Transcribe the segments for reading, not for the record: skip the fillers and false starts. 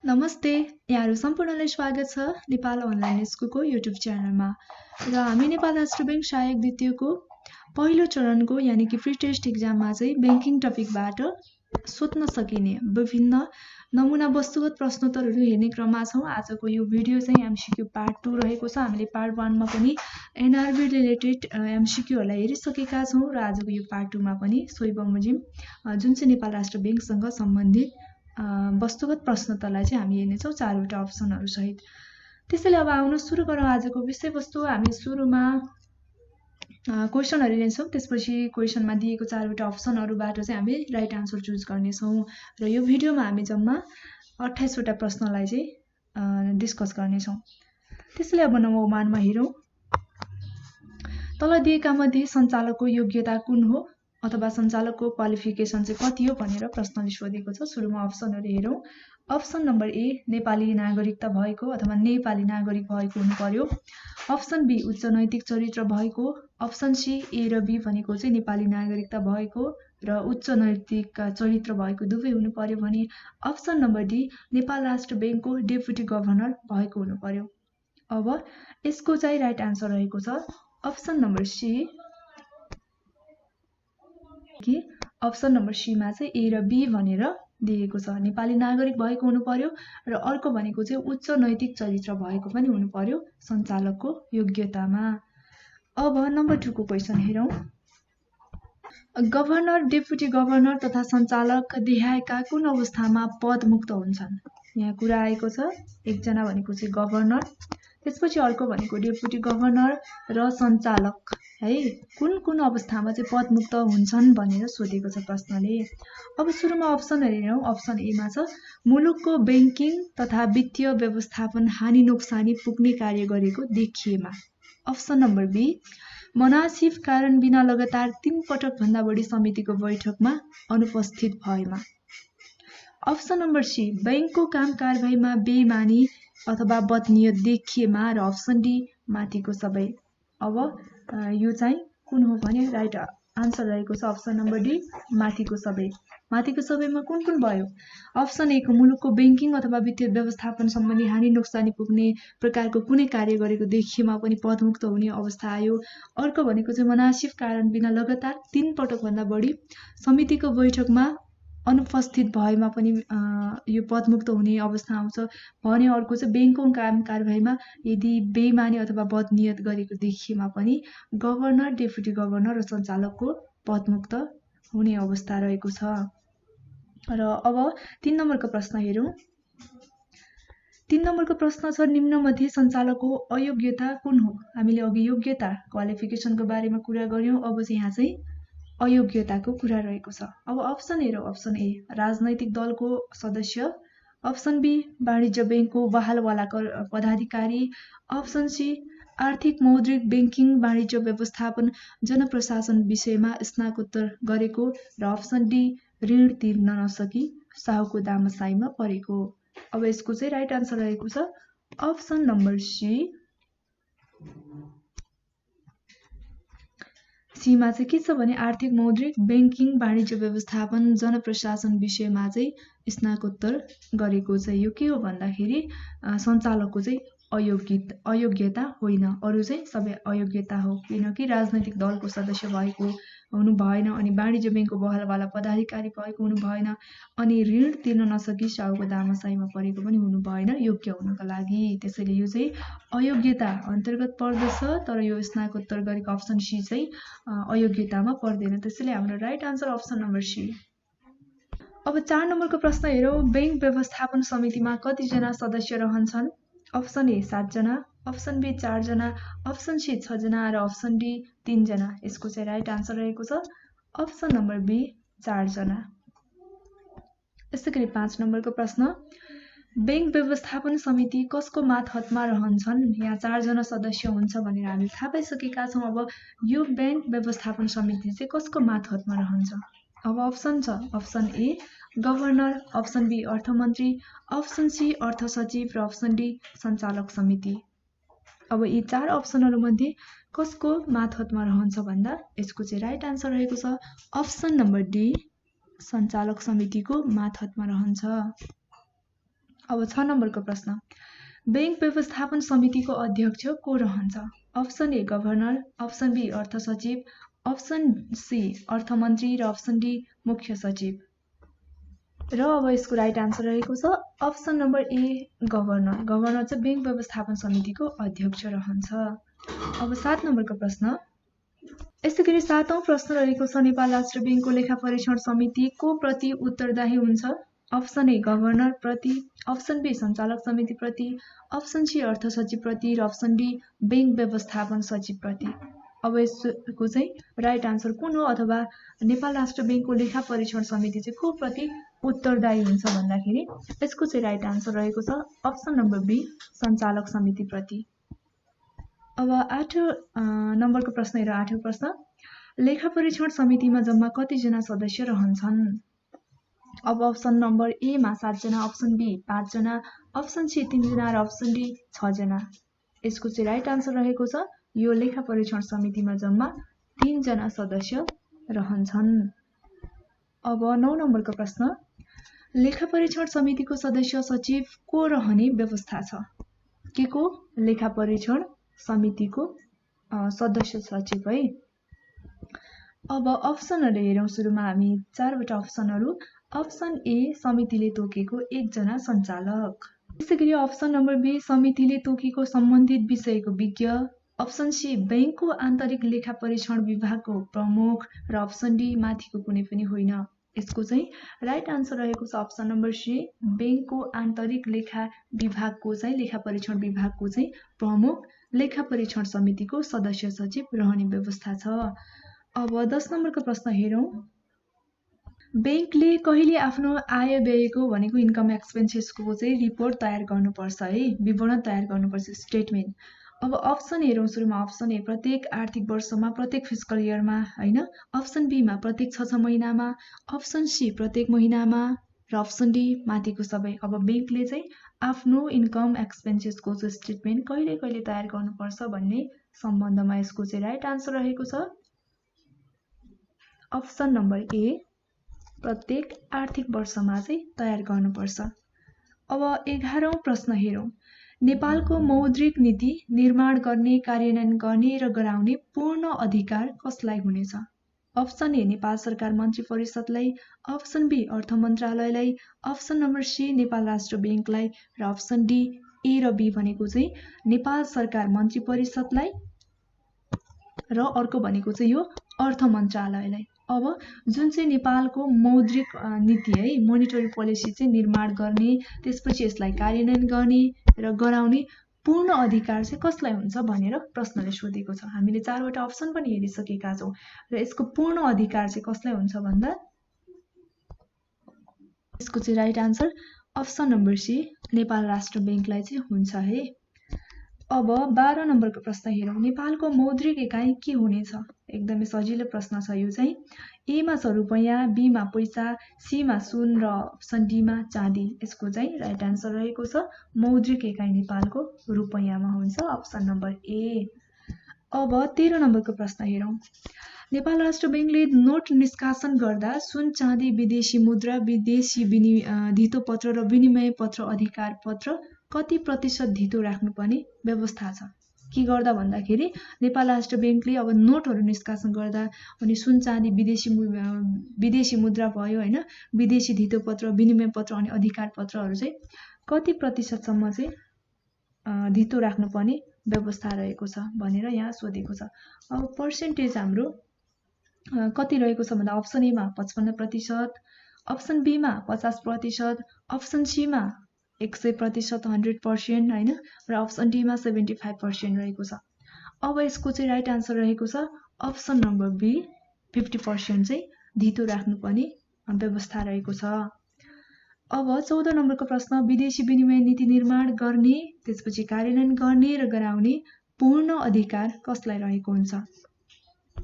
नमस्ते, यहाँहरु सम्पूर्णलाई स्वागत छ नेपाल अनलाइन स्कुलको युट्युब च्यानलमा। र हामी नेपाल राष्ट्र बैंक सहायक द्वितीयको पहिलो चरणको यानि कि प्री टेस्ट एक्जाममा चाहिँ बैंकिङ टपिकबाट सोध्न सकिने विभिन्न नमुना वस्तुगत प्रश्नोत्तरहरू हेर्ने क्रममा छौं। आजको यो भिडियो चाहिँ MCQ पार्ट 2 रहेको छ। हामीले पार्ट 1 मा पनि NRB रिलेटेड MCQ हरूलाई हेरिसकेका छौं र आजको यो पार्ट 2 मा पनि सोही बमोजिम जुन चाहिँ नेपाल राष्ट्र बैंकसँग सम्बन्धित वस्तुगत प्रश्नोत्तरलाई चाहिँ हामी हेर्नेछौं चारवटा अप्सनहरु सहित। त्यसैले अब आउन सुरु गरौँ आजको विषयवस्तु। हामी सुरुमा क्वेशनहरु हेर्नेछौं, त्यसपछि क्वेशनमा दिएको चारवटा अप्सनहरुबाट चाहिँ हामी राइट आन्सर चुज गर्नेछौं र यो भिडियोमा हामी जम्मा 28 वटा प्रश्नलाई चाहिँ डिस्कस गर्नेछौं। त्यसैले अब नम्बर 1 मा हेरौं। तल दिएका मध्ये सञ्चालकको योग्यता कुन हो अथवा सञ्चालकको क्वालिफिकेसन चाहिँ कति हो भनेर प्रश्नले सोधेको छ। सुरुमा अप्सनहरु हेरौं। अप्सन नम्बर ए नेपाली नागरिकता भएको अथवा नेपाली नागरिक भएको हुनु पर्यो। अप्सन बी उच्च नैतिक चरित्र भएको। अप्सन सी ए र बी भनेको चाहिँ नेपाली नागरिकता भएको र उच्च नैतिक चरित्र भएको दुवै हुनु पर्यो भने अप्सन नम्बर डी नेपाल राष्ट्र बैंकको डेपुटी गभर्नर भएको हुनु पर्यो। अब यसको चाहिँ राइट आन्सर रहेको छ अप्सन नम्बर सी कि अप्सन नम्बर सी मा चाहिँ ए र बी भनेर दिएको छ। नेपाली नागरिक भएको हुनु पर्यो र अर्को भनेको चाहिँ उच्च नैतिक चरित्र भएको पनि हुनु पर्यो सञ्चालकको योग्यतामा। अब नम्बर 2 को क्वेशन हेरौं। गभर्नर, डेपुटी गभर्नर तथा सञ्चालक देहायका कुन अवस्थामा पदमुक्त हुन्छन्? यहाँ कुरा आएको छ। एकजना भनेको चाहिँ गभर्नर, त्यसपछि अर्को भनेको डेपुटी गभर्नर र सञ्चालक है कुन कुन अवस्थामा चाहिँ पदमुक्त हुन्छन् भनेर सोधेको छ प्रश्नले। अब सुरुमा अप्सन हेरौं। अप्सन ए मा छ मुलुकको बैंकिङ तथा वित्तीय व्यवस्थापन हानि नोक्सानी पुग्ने कार्य गरेको देखिएमा। अप्सन नम्बर बी मनासिब कारण बिना लगातार 3 पटक भन्दा बढी समितिको बैठकमा अनुपस्थित भएमा। अप्सन नम्बर सी बैंकको काम कारबाहीमा बेइमानी अथवा बदनियत देखिएमा र अप्सन डी माथिको सबै। अब यो चाहिँ कुन हो भने राइट आन्सर रहेको छ अप्सन नम्बर डी माथिको सबै। माथिको सबैमा कुन कुन भयो? अप्सन ए को मुलुकको बैंकिङ अथवा वित्तीय व्यवस्थापन सम्बन्धी हानि नोक्सानी पुग्ने प्रकारको कुनै कार्य गरेको देखिएमा पनि पदमुक्त हुने अवस्था आयो। अर्को भनेको चाहिँ मनासिब कारण बिना लगातार 3 पटक भन्दा बढी समितिको बैठकमा अनुपस्थित भएमा पनि यो पदमुक्त हुने अवस्था आउँछ भने अर्को चाहिँ बैंकको काम कारबाहीमा यदि बेइमानी अथवा बदनियत गरेको देखिएमा पनि गभर्नर, डेपुटी गभर्नर र सञ्चालकको पदमुक्त हुने अवस्था रहेको छ। र अब 3 नम्बरको प्रश्न हेरौं। 3 नम्बरको प्रश्न छ निम्नमध्ये सञ्चालकको अयोग्यता कुन हो? हामीले अघि योग्यता क्वालिफिकेसनको बारेमा कुरा गर्यौं, अब चाहिँ यहाँ चाहिँ अयोग्यताको कुरा रहेको छ। अब अप्सन हेरौं। अप्सन ए राजनैतिक दलको सदस्य। अप्सन बी वाणिज्य बैंकको बहालवाला पदाधिकारी। अप्सन सी आर्थिक मौद्रिक बैंकिङ वाणिज्य व्यवस्थापन जनप्रशासन विषयमा स्नातकोत्तर गरेको र अप्सन डी ऋण तिर्न नसकी साहुको दामसाईमा परेको। अब यसको चाहिँ राइट आन्सर रहेको छ अप्सन नम्बर सी। सी मा चाहिँ के छ भने आर्थिक मौद्रिक बैंकिङ वाणिज्य व्यवस्थापन जनप्रशासन विषयमा चाहिँ स्नातकोत्तर गरेको चाहिँ यो के हो भन्दाखेरि सञ्चालकको चाहिँ अयोग्यता होइन, अरु चाहिँ सबै अयोग्यता हो। किनकि राजनैतिक दलको सदस्य भएको हुनु भएन, अनि वाणिज्य बैंकको बहालवाला पदाधिकारी भएको हुनु भएन, अनि ऋण तिर्न नसकी साहुको दामसाईमा परेको पनि हुनु भएन योग्य हुनको लागि। त्यसैले यो चाहिँ अयोग्यता अन्तर्गत पर्दछ, तर यो स्नातकोत्तर गरेको अप्सन सी चाहिँ अयोग्यतामा पर्दैन। त्यसैले हाम्रो right answer option number C. अब 4 नम्बरको प्रश्न हेरौं। बैंक व्यवस्थापन समितिमा कतिजना सदस्य रहन्छन्? अप्सन ए 7 जना, अप्सन बी 4 जना, अप्सन सी 6 जना र अप्सन डी 3 जना। यसको चाहिँ राइट आन्सर रहेको छ अप्सन नम्बर बी 4 जना। यसैगरी 5 नम्बरको प्रश्न बैंक व्यवस्थापन समिति कसको मातहतमा रहन्छन्? यहाँ 4 जना सदस्य हुन्छ भनेर हामी थाहा पाइसकेका छौं। अब यो बैंक व्यवस्थापन समिति चाहिँ कसको मातहतमा रहन्छ? अब अप्सन छ option A governor, option B अर्थमन्त्री, अप्सन सी अर्थ सचिव र अप्सन डी सञ्चालक समिति। अब यी 4 अप्सनहरु मध्ये कसको मातहतमा रहन्छ भन्दा यसको चाहिँ राइट आन्सर रहेको छ अप्सन नम्बर डी सञ्चालक समितिको मातहतमा रहन्छ। अब 6 नम्बरको प्रश्न, बैंक व्यवस्थापन समितिको अध्यक्ष को रहन्छ? Option A governor, option B अर्थ सचिव, अप्सन सी अर्थमन्त्री र अप्सन डी मुख्य सचिव। र अब यसको राइट आन्सर रहेको छ अप्सन नम्बर ए गभर्नर। गभर्नर चाहिँ बैंक व्यवस्थापन समितिको अध्यक्ष रहन्छ। अब 7 नम्बरको प्रश्न, यसै गरी 7औं प्रश्न रहेको छ, नेपाल राष्ट्र बैंकको लेखा परीक्षण समिति को प्रति उत्तरदायी हुन्छ? अप्सन ए गभर्नर प्रति, अप्सन बी सञ्चालक समिति प्रति, अप्सन सी अर्थ सचिव प्रति र अप्सन डी बैंक व्यवस्थापन सचिव प्रति। अब यसको चाहिँ राइट आन्सर कुन हो, अथवा नेपाल राष्ट्र बैंकको लेखा परीक्षण समिति चाहिँ को प्रति उत्तरदायी हुन्छ भन्दाखेरि यसको चाहिँ राइट आन्सर रहेको छ अप्सन नम्बर बी सञ्चालक समिति प्रति। अब 8 नम्बरको प्रश्न हेर, 8औं प्रश्न, लेखा परीक्षण समितिमा जम्मा कतिजना सदस्य रहन्छन्? अब अप्सन नम्बर ए मा 7 जना, अप्सन बी 5 जना, अप्सन सी 3 जना र अप्सन डी 6 जना। यसको चाहिँ राइट आन्सर रहेको छ यो लेखा परीक्षण समितिमा जम्मा 3 जना सदस्य रहन्छन्। अब 9 नम्बरको प्रश्न, लेखा परीक्षण समितिको सदस्य सचिव को रहने व्यवस्था छ? के को लेखा परीक्षण समितिको सदस्य सचिव है। अब अप्सनहरु हेरौं। सुरुमा हामी 4 वटा अप्सनहरु। अप्सन ए समितिले तोकेको 1 जना सञ्चालक। त्यसैगरी अप्सन नम्बर बी समितिले तोकेको सम्बन्धित विषयको विज्ञ। अप्सन सी बैंकको आन्तरिक लेखा परीक्षण विभागको प्रमुख र अप्सन डी माथिको कुनै पनि होइन। यसको चाहिँ राइट आन्सर रहेको छ अप्सन नम्बर सी बैंकको आन्तरिक लेखा विभागको चाहिँ लेखा परीक्षण विभागको चाहिँ प्रमुख लेखा परीक्षण समितिको सदस्य सचिव रहने व्यवस्था छ। अब 10 नम्बरको प्रश्न हेरौं। बैंकले कहिले आफ्नो आय व्ययको भनेको इन्कम एक्सपेन्सेसको चाहिँ रिपोर्ट तयार गर्नुपर्छ है, विवरण तयार गर्नुपर्छ, स्टेटमेन्ट। अब अप्सन हेरौं। सुरुमा अप्सन ए प्रत्येक आर्थिक वर्षमा, प्रत्येक फिस्कल इयरमा हैन। अप्सन बी मा प्रत्येक 6 महिनामा, अप्सन सी प्रत्येक महिनामा र अप्सन डी माथिको सबै। अब बैंकले चाहिँ आफ्नो इन्कम एक्सपेन्सेसको स्टेटमेन्ट कहिले कहिले तयार गर्नुपर्छ भन्ने सम्बन्धमा यसको चाहिँ राइट आन्सर रहेको छ अप्सन नम्बर ए प्रत्येक आर्थिक वर्षमा चाहिँ तयार गर्नुपर्छ। अब 11औं प्रश्न हेरौं। नेपालको मौद्रिक नीति निर्माण गर्ने, कार्यान्वयन गर्ने र गराउने पूर्ण अधिकार कसलाई हुनेछ? अप्सन ए नेपाल सरकार मन्त्री परिषदलाई, अप्सन बी अर्थ मन्त्रालयलाई, अप्सन नम्बर सी नेपाल राष्ट्र बैंकलाई र अप्सन डी ए र बी भनेको चाहिँ नेपाल सरकार मन्त्री परिषदलाई र अर्को भनेको चाहिँ यो अर्थ मन्त्रालयलाई। अब जुन चाहिँ नेपालको मौद्रिक नीति है, मोनिटरी पोलिसी चाहिँ निर्माण गर्ने, त्यसपछि यसलाई कार्यान्वयन गर्ने र गराउने पूर्ण अधिकार चाहिँ कसलाई हुन्छ भनेर प्रश्नले सोधेको छ। हामीले 4 वटा अप्सन पनि हेरिसकेका छौं र यसको पूर्ण अधिकार चाहिँ कसलाई हुन्छ भन्दा यसको चाहिँ right answer option number C Nepal राष्ट्र बैंकलाई चाहिँ हुन्छ है। अब 12 नम्बरको प्रश्न हेरौं। नेपालको मौद्रिक इकाइ के हुनेछ? एकदमै सजिलो प्रश्न छ यो चाहिँ। ए मा छ रुपैयाँ, बी मा पैसा, सी मा सुन र अप्सन डी मा चाँदी। यसको चाहिँ राइट आन्सर रहेको छ मौद्रिक इकाइ नेपालको रुपैयाँमा हुन्छ, अप्सन नम्बर ए। अब 13 नम्बरको प्रश्न हेरौं। नेपाल राष्ट्र बैंकले नोट निष्कासन गर्दा सुन, चाँदी, विदेशी मुद्रा, विदेशी धितो पत्र र विनिमय पत्र अधिकार पत्र कति प्रतिशत धितो राख्नुपर्ने व्यवस्था छ? के गर्दा भन्दाखेरि नेपाल राष्ट्र बैंकले अब नोटहरु निष्कासन गर्दा अनि सुन, चाँदी, विदेशी मुद्रा भयो हैन, विदेशी धितो पत्र, विनिमय पत्र अनि अधिकार पत्रहरु चाहिँ कति प्रतिशतसम्म चाहिँ धितो राख्नुपर्ने व्यवस्था रहेको छ भनेर यहाँ सोधेको छ। अब पर्सेन्टेज हाम्रो कति रहेको छ भन्दा अप्सन ए मा 55%, अप्सन बी मा 50%, अप्सन सी मा 100%, 100% हैन र अप्सन डी मा 75% रहेको छ। अब यसको चाहिँ राइट आन्सर रहेको छ अप्सन नम्बर बी 50% चाहिँ धितो राख्नुपर्ने व्यवस्था रहेको छ। अब 14 नम्बरको प्रश्न। विदेशी विनिमय नीति निर्माण गर्ने, त्यसपछि कार्यान्वयन गर्ने र गराउने पूर्ण अधिकार कसलाई रहेको हुन्छ?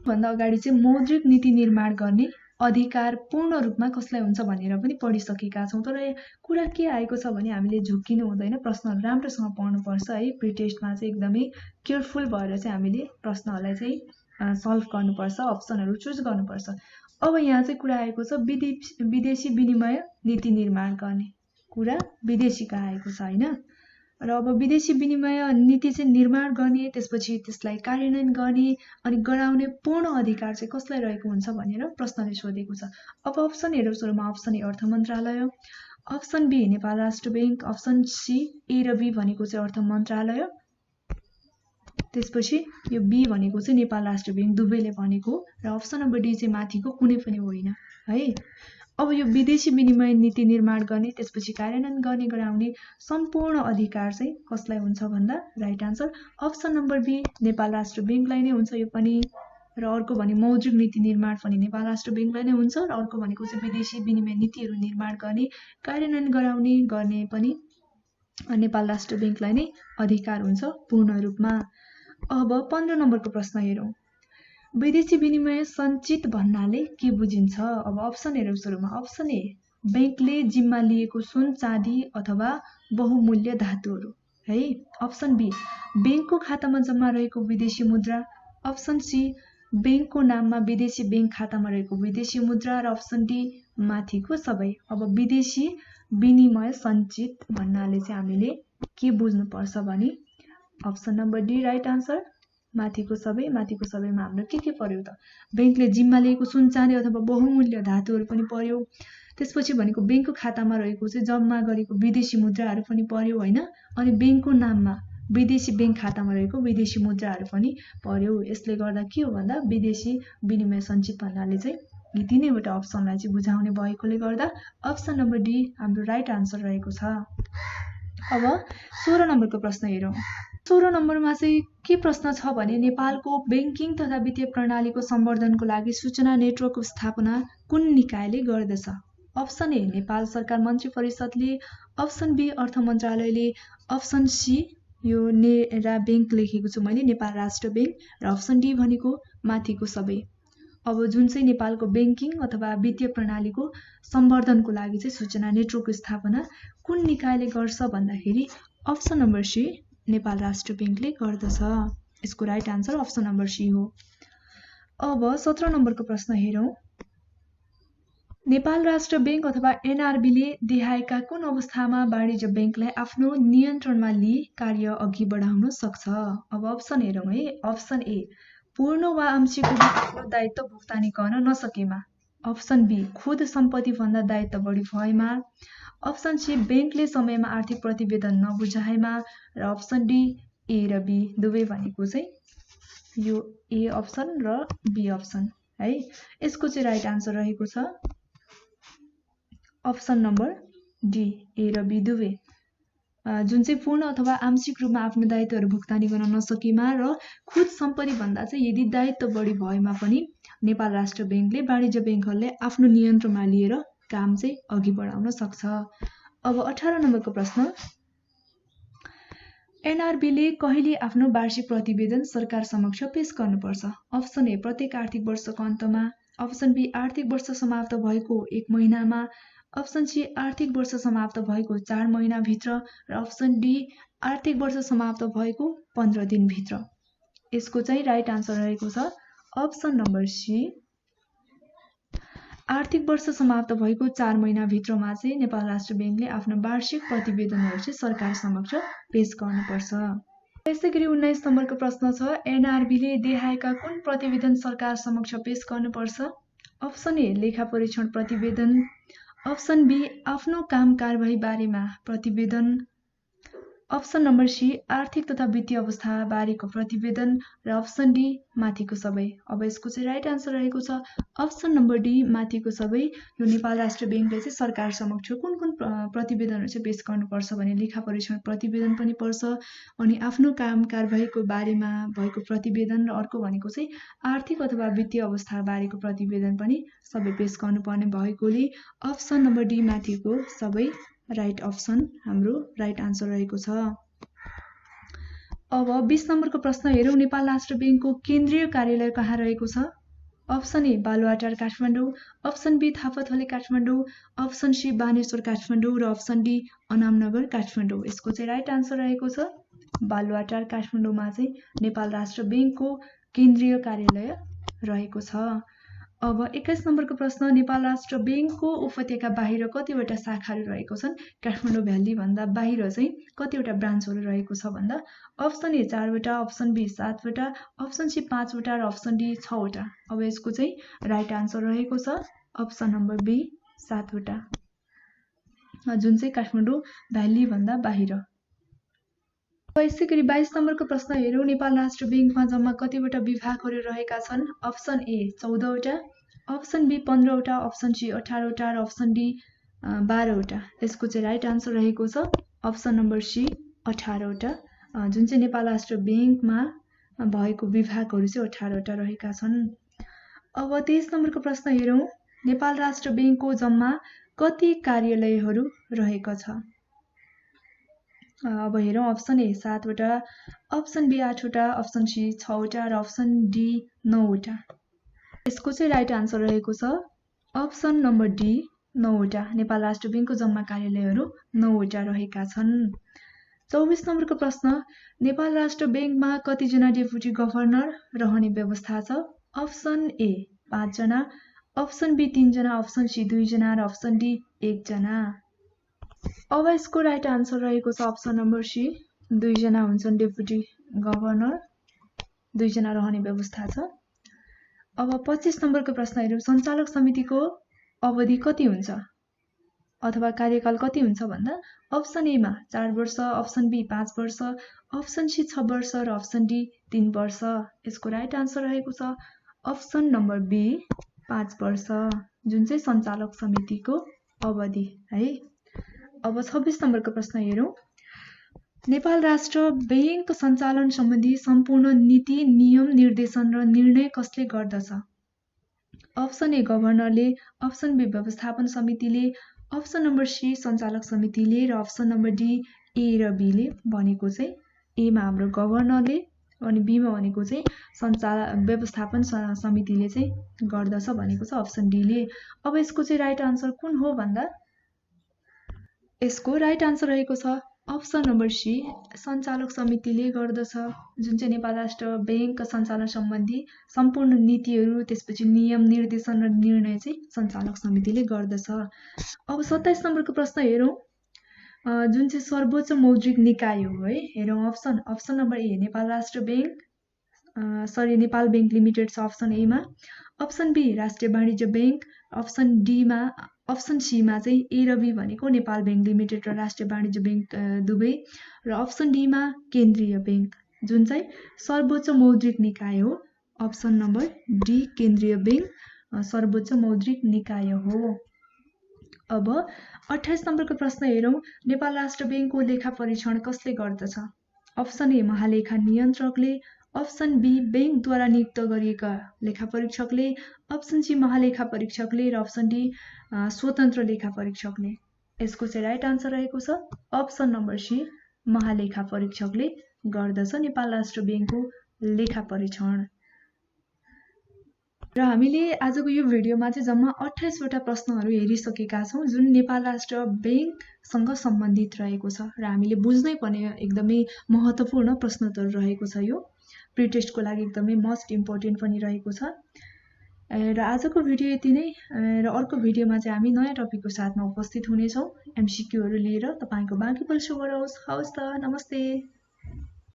भन्दा अगाडि चाहिँ मौद्रिक नीति निर्माण गर्ने अधिकार पूर्ण रूपमा कसलाई हुन्छ भनेर पनि पढिसकेका छौं। तर कुरा के आएको छ भने हामीले झुक्किनु हुँदैन, प्रश्नहरु राम्रोसँग पढ्नुपर्छ है। प्री टेस्टमा चाहिँ एकदमै केयरफुल भएर चाहिँ हामीले प्रश्नहरुलाई चाहिँ सल्भ गर्नुपर्छ, अप्सनहरु चुज गर्नुपर्छ। अब यहाँ चाहिँ कुरा आएको छ विदेशी विनिमय नीति निर्माण गर्ने कुरा विदेशीको आएको छ हैन। र अब विदेशी विनिमय नीति चाहिँ निर्माण गर्ने, त्यसपछि त्यसलाई कार्यान्वयन गर्ने अनि गराउने पूर्ण अधिकार चाहिँ कसलाई रहेको हुन्छ भनेर प्रश्नले सोधेको छ। अब अप्सन हेरौँ सुरुमा। अप्सन ए अर्थ मन्त्रालय, अप्सन बी नेपाल राष्ट्र बैंक, अप्सन सी ए र बी भनेको चाहिँ अर्थ मन्त्रालय, त्यसपछि यो बी भनेको चाहिँ नेपाल राष्ट्र बैंक दुवैले भनेको, र अप्सन नम्बर डी चाहिँ माथिको कुनै पनि होइन है। अब यो विदेशी विनिमय नीति निर्माण गर्ने, त्यसपछि कार्यान्वयन गर्ने, गराउने सम्पूर्ण अधिकार चाहिँ कसलाई हुन्छ भन्दा right answer option number B Nepal राष्ट्र बैंकलाई नै हुन्छ यो पनि। र अर्को भने मौद्रिक नीति निर्माण पनि नेपाल राष्ट्र बैंकलाई नै हुन्छ, र अर्को भनेको चाहिँ विदेशी विनिमय नीतिहरू निर्माण गर्ने, कार्यान्वयन गराउने गर्ने पनि नेपाल राष्ट्र बैंकलाई नै अधिकार हुन्छ पूर्ण रूपमा। अब 15 नम्बरको प्रश्न हेरौँ। विदेशी विनिमय सञ्चित भन्नाले के बुझिन्छ? अब अप्सन हेरौँ सुरुमा। अप्सन ए बैंकले जिम्मा लिएको सुन चाँदी अथवा बहुमूल्य धातुहरू है। अप्सन बी बैंकको खातामा जम्मा रहेको विदेशी मुद्रा, अप्सन सी बैंकको नाममा विदेशी बैंक खातामा रहेको विदेशी मुद्रा, र अप्सन डी माथिको सबै। अब विदेशी विनिमय सञ्चित भन्नाले चाहिँ हामीले के बुझ्नुपर्छ भने option number D right answer माथिको सबै। माथिको सबैमा हाम्रो के पर्यो त? बैंकले जिम्मा लिएको सुन चाँदी अथवा बहुमूल्य धातुहरू पनि पर्यो, त्यसपछि भनेको बैंकको खातामा रहेको चाहिँ जम्मा गरेको विदेशी मुद्राहरू पनि पर्यो हैन, अनि बैंकको नाममा विदेशी बैंक खातामा रहेको विदेशी मुद्राहरू पनि पर्यो। यसले गर्दा के हो भन्दा विदेशी विनिमय सञ्चित भन्नाले चाहिँ यी तीनैवटा अप्सनलाई चाहिँ बुझाउने भएकोले गर्दा अप्सन नम्बर डी हाम्रो राइट आन्सर रहेको छ। अब 16 नम्बरको प्रश्न हेरौँ। 16 नम्बरमा चाहिँ के प्रश्न छ भने नेपालको बैंकिङ तथा वित्तीय प्रणालीको सम्वर्धनको लागि सूचना नेटवर्कको स्थापना कुन निकायले गर्दछ? अप्सन ए नेपाल सरकार मन्त्री परिषदले, अप्सन बी अर्थ मन्त्रालयले, अप्सन सी यो नेरा बैंक लेखेको छु मैले नेपाल राष्ट्र बैंक, र अप्सन डी भनेको माथिको सबै। अब जुन चाहिँ नेपालको बैंकिङ अथवा वित्तीय प्रणालीको सम्वर्धनको लागि चाहिँ सूचना नेटवर्कको स्थापना कुन निकायले गर्छ भन्दाखेरि अप्सन नम्बर सी नेपाल राष्ट्र बैंकले गर्दछ। यसको right answer option number C हो। अब 17 नम्बरको प्रश्न हेरौँ। नेपाल राष्ट्र बैंक अथवा एनआरबीले देखाएका कुन अवस्थामा वाणिज्य बैंकलाई आफ्नो नियन्त्रणमा लिई कार्य अघि बढाउन सक्छ? अब अप्सन हेरौँ है। अप्सन ए पूर्ण वा आंशिक रूपमा आफ्नो दायित्व भुक्तानी गर्न नसकेमा, अप्सन बी खुद सम्पत्ति भन्दा दायित्व बढी भएमा, अप्सन सी बैंकले समयमा आर्थिक प्रतिवेदन नबुझाएमा, र अप्सन डी ए र बी दुवै भनेको चाहिँ यो ए अप्सन र बी अप्सन है। यसको चाहिँ राइट आन्सर रहेको छ अप्सन नम्बर डी ए र बी दुवै, जुन चाहिँ पूर्ण अथवा आंशिक रूपमा आफ्नो दायित्वहरू भुक्तानी गर्न नसकेमा र खुद सम्पत्ति भन्दा चाहिँ यदि दायित्व बढी भएमा पनि नेपाल राष्ट्र बैंकले वाणिज्य बैंकहरूले आफ्नो नियन्त्रणमा लिएर काम चाहिँ अघि बढाउन सक्छ। अब 18 नम्बरको प्रश्न। एनआरबीले कहिले आफ्नो वार्षिक प्रतिवेदन सरकार समक्ष पेश गर्नुपर्छ? अप्सन ए प्रत्येक आर्थिक वर्षको अन्तमा, अप्सन बी आर्थिक वर्ष समाप्त भएको 1 महिनामा, अप्सन सी आर्थिक वर्ष समाप्त भएको 4 महिनाभित्र, र अप्सन डी आर्थिक वर्ष समाप्त भएको 15 दिनभित्र। यसको चाहिँ राइट आन्सर रहेको छ अप्सन नम्बर सी आर्थिक वर्ष समाप्त भएको 4 महिनाभित्रमा चाहिँ नेपाल राष्ट्र बैंकले आफ्नो वार्षिक प्रतिवेदनहरू चाहिँ सरकार समक्ष पेश गर्नुपर्छ। यसै गरी 19 नम्बरको प्रश्न छ। एनआरबीले देखाएका कुन प्रतिवेदन सरकार समक्ष पेश गर्नुपर्छ? अप्सन ए लेखा परीक्षण प्रतिवेदन, अप्सन बी आफ्नो काम कारबाही बारेमा प्रतिवेदन, अप्सन नम्बर सी आर्थिक तथा वित्तीय अवस्था बारेको प्रतिवेदन, र अप्सन डी माथिको सबै। अब यसको चाहिँ राइट आन्सर रहेको छ अप्सन नम्बर डी माथिको सबै। यो नेपाल राष्ट्र बैंकले चाहिँ सरकार समक्ष कुन कुन प्रतिवेदनहरू चाहिँ पेश गर्नुपर्छ भने लेखा परीक्षण प्रतिवेदन पनि पर्छ, अनि आफ्नो काम कारबाहीको बारेमा भएको प्रतिवेदन, र अर्को भनेको चाहिँ आर्थिक अथवा वित्तीय अवस्था बारेको प्रतिवेदन पनि सबै पेश गर्नुपर्ने भएकोले अप्सन नम्बर डी माथिको सबै राइट अप्सन हाम्रो राइट आन्सर रहेको छ। अब 20 नम्बरको प्रश्न हेरौँ। नेपाल राष्ट्र बैंकको केन्द्रीय कार्यालय कहाँ रहेको छ? Option A Baluwatar Kathmandu, option B Thapathali Kathmandu, option C Baneshwar Kathmandu, र अप्सन डी अनामनगर काठमाडौँ। यसको चाहिँ राइट आन्सर रहेको छ बालुवाटार काठमाडौँमा चाहिँ नेपाल राष्ट्र बैंकको केन्द्रीय कार्यालय रहेको छ। अब 21 नम्बरको प्रश्न नेपाल राष्ट्र बैंकको उपत्यका बाहिर कतिवटा शाखाहरू रहेको छन्? काठमाडौँ भ्याली भन्दा बाहिर चाहिँ कतिवटा ब्रान्चहरू रहेको छ भन्दा अप्सन ए 4 वटा, अप्सन बी 7 वटा, अप्सन सी 5 वटा र अप्सन डी 6 वटा। अब यसको चाहिँ राइट आन्सर रहेको छ अप्सन नम्बर बी 7 वटा, जुन चाहिँ काठमाडौँ भ्याली भन्दा बाहिर। यसै गरी 22 नम्बरको प्रश्न हेरौँ। नेपाल राष्ट्र बैंकमा जम्मा कतिवटा विभागहरू रहेका छन्? अप्सन ए 14 वटा, अप्सन बी 15 वटा, अप्सन सी 18 वटा र अप्सन डी 12 वटा। यसको चाहिँ राइट आन्सर रहेको छ अप्सन नम्बर सी 18 वटा, जुन चाहिँ नेपाल राष्ट्र बैंकमा भएको विभागहरू चाहिँ 18 वटा रहेका छन्। अब 23 नम्बरको प्रश्न हेरौँ। नेपाल राष्ट्र बैंकको जम्मा कति कार्यालयहरू रहेको छ? अब हेरौँ। अप्सन ए 7 वटा, अप्सन बी 8 वटा, अप्सन सी 6 वटा र अप्सन डी 9 वटा। यसको चाहिँ राइट आन्सर रहेको छ अप्सन नम्बर डी 9 वटा। नेपाल राष्ट्र बैंकको जम्मा कार्यालयहरू 9 वटा रहेका छन्। 24 नम्बरको प्रश्न। नेपाल राष्ट्र बैंकमा कतिजना डेपुटी गभर्नर रहने व्यवस्था छ? अप्सन ए 5 जना, अप्सन बी 3 जना, अप्सन सी 2 जना र अप्सन डी 1 जना। अब यसको राइट आन्सर रहेको छ अप्सन नम्बर सी 2 जना हुन्छन् डेपुटी गभर्नर, 2 जना रहने व्यवस्था छ। अब 25 नम्बरको प्रश्न हेरौँ। सञ्चालक समितिको अवधि कति हुन्छ अथवा कार्यकाल कति हुन्छ भन्दा अप्सन ए मा 4 वर्ष, अप्सन बी 5 वर्ष, अप्सन सी 6 वर्ष र अप्सन डी 3 वर्ष। यसको राइट आन्सर रहेको छ अप्सन नम्बर बी 5 वर्ष, जुन चाहिँ सञ्चालक समितिको अवधि है। अब 26 नम्बरको प्रश्न हेरौँ। नेपाल राष्ट्र बैंक सञ्चालन सम्बन्धी सम्पूर्ण नीति, नियम, निर्देशन र निर्णय कसले गर्दछ? अप्सन ए गभर्नरले, अप्सन बी व्यवस्थापन समितिले, अप्सन नम्बर सी सञ्चालक समितिले र अप्सन नम्बर डी ए र बी ले। भनेको चाहिँ ए मा हाम्रो गभर्नरले अनि बी मा भनेको चाहिँ व्यवस्थापन समितिले चाहिँ गर्दछ भनेको छ अप्सन डी ले। अब यसको चाहिँ राइट आन्सर कुन हो भन्दा यसको राइट आन्सर रहेको छ अप्सन नम्बर सी सञ्चालक समितिले गर्दछ, जुन चाहिँ नेपाल राष्ट्र बैंक सञ्चालन सम्बन्धी सम्पूर्ण नीतिहरू, त्यसपछि नियम, निर्देशन र निर्णय चाहिँ सञ्चालक समितिले गर्दछ। अब 27 नम्बरको प्रश्न हेरौँ, जुन चाहिँ सर्वोच्च मौद्रिक निकाय हो है। हेरौँ। अप्सन नम्बर ए नेपाल राष्ट्र बैंक नेपाल बैंक लिमिटेड छ अप्सन ए मा, अप्सन बी राष्ट्रिय वाणिज्य बैंक, अप्सन सी मा चाहिँ ए र बी भनेको नेपाल बैंक लिमिटेड र राष्ट्रिय वाणिज्य बैंक दुवै र अप्सन डी मा केन्द्रीय बैंक, जुन चाहिँ सर्वोच्च मौद्रिक निकाय हो। अप्सन नम्बर डी केन्द्रीय बैंक सर्वोच्च मौद्रिक निकाय हो। अब 28 नम्बरको प्रश्न हेरौँ। नेपाल राष्ट्र बैंकको लेखा परीक्षण कसले गर्दछ? अप्सन ए महालेखा नियन्त्रकले, अप्सन बी बैंकद्वारा नियुक्त गरिएका लेखा परीक्षकले, अप्सन सी महालेखा परीक्षकले र अप्सन डी स्वतन्त्र लेखा परीक्षकले। यसको चाहिँ राइट आन्सर रहेको छ अप्सन नम्बर सी महालेखा परीक्षकले गर्दछ नेपाल राष्ट्र बैंकको लेखा परीक्षण। र हामीले आजको यो भिडियोमा चाहिँ जम्मा 28 वटा प्रश्नहरू हेरिसकेका छौँ, जुन नेपाल राष्ट्र बैंकसँग सम्बन्धित रहेको छ र हामीले बुझ्नै पर्ने एकदमै महत्त्वपूर्ण प्रश्नोत्तर रहेको छ। यो प्री टेस्टको लागि एकदमै मोस्ट इम्पोर्टेन्ट पनि रहेको छ। र आजको भिडियो यति नै, र अर्को भिडियोमा चाहिँ हामी नयाँ टपिकको साथमा उपस्थित हुनेछौँ MCQहरू लिएर। तपाईँको बाँकी पल शुभ रहोस्। हवस् त, नमस्ते।